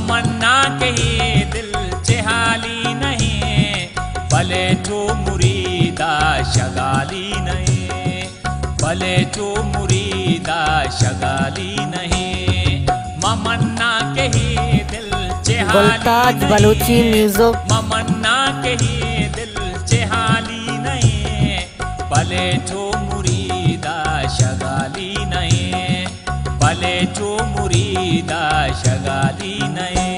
ममन्ना के ही दिल चेहाली नहीं, भले जो मुरीदा शगाली नहीं, भले जो मुरीदा शगाली नहीं। ममन्ना के ही दिल चेहाली मुल्ताज बलूची म्यूजिक। ममन्ना के ही दिल चेहाली नहीं, भले जो मुरीदा शगाली नहीं, भले जो मुरीदा शगाली नहीं।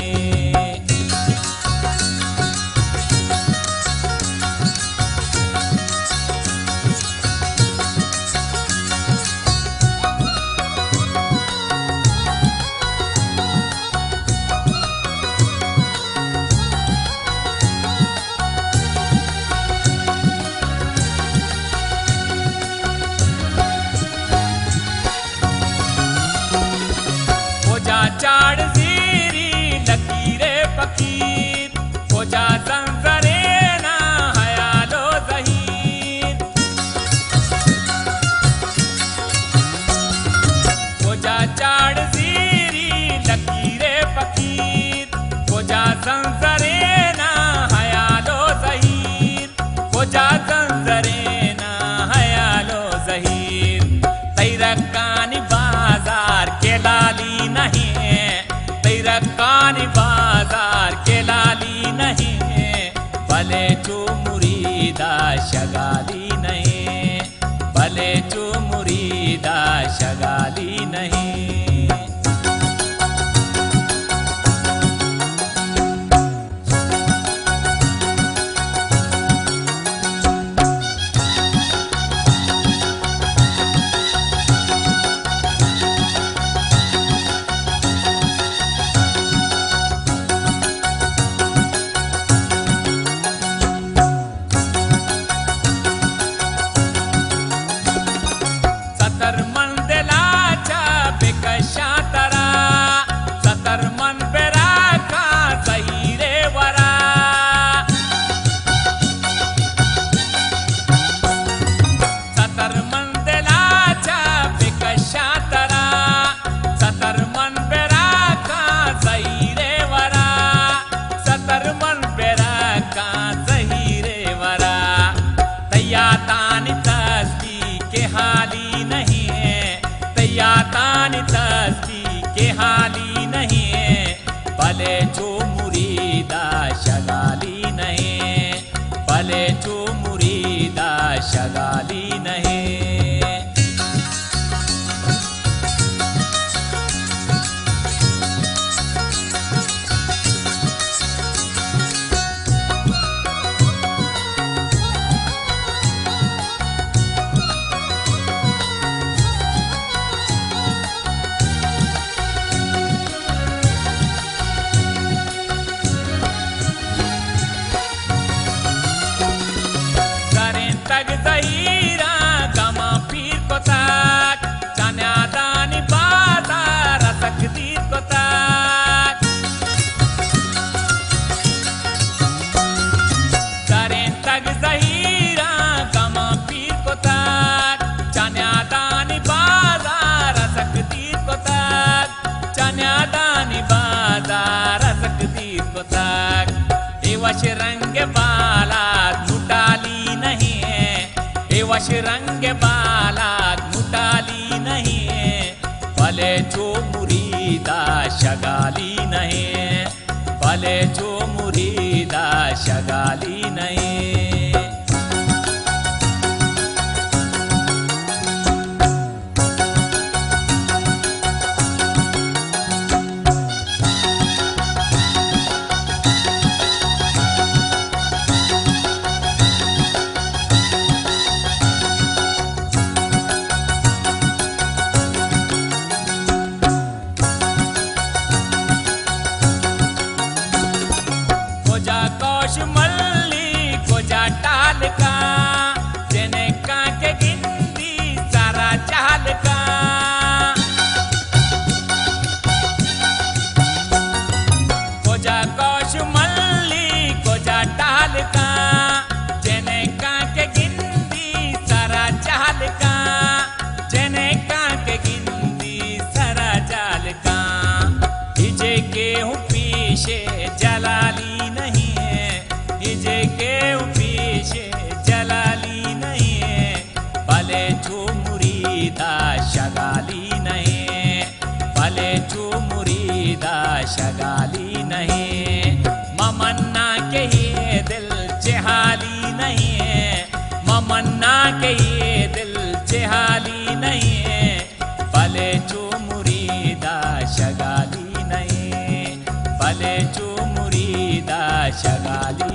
चाड़ जीरी लकीरे फकीर, खोजा संसरे ना हयालो ज़हीर। खोजा चाड़ जीरी लकीरे फकीर, खोजा संसरे ना हयालो ज़हीर, खोजा संसरे ना हयालो ज़हीर। तैरकानी बाजार के लाली नहीं, कानी बाजार के लाली नहीं, भले जो मुरीदा शगाली नहीं, भले जो मुरीदा शगाली नहीं। तानी तस्ती के हाली नहीं, भले जो मुरीदा शगाली नहीं, भले जो मुरीदा शगाली नहीं। तग ज़हीरा गमा पीर को ताक, जाना दानी बाजार तकदीर को ताक। करें तग ज़हीरा गमा पीर को ताक, जाना दानी बाजार तकदीर को ताक, जाना दानी बाजार तकदीर को ताक। एवश रंग बाला लुटाली नहीं, वश रंग बालाक मुटाली नहीं, भले जो मुरीदा शगाली नहीं, भले जो मुरीदा शगाली नहीं। कौश मल्ली खोजा टाल का, जेने का के गिंदी सारा चाल का। खोजा कौश मल्ली खोजा टाल का, जेने का के गिंदी सारा चाल का, जेने का के गिंदी सारा चाल का। हिजे के हूँ पीछे जलाली नहीं है, हिजे के पीछे जलाली नहीं है, भले चू मुरीदा शगाली नहीं, भले चू मुरीदा शगाली नहीं, ममन्ना के ये दिल चहाली नहीं है, ममन्ना के ये दिल चहाली नहीं है, भले चू मुरीदा शगाली नहीं, भले चू मुरीदा शगाली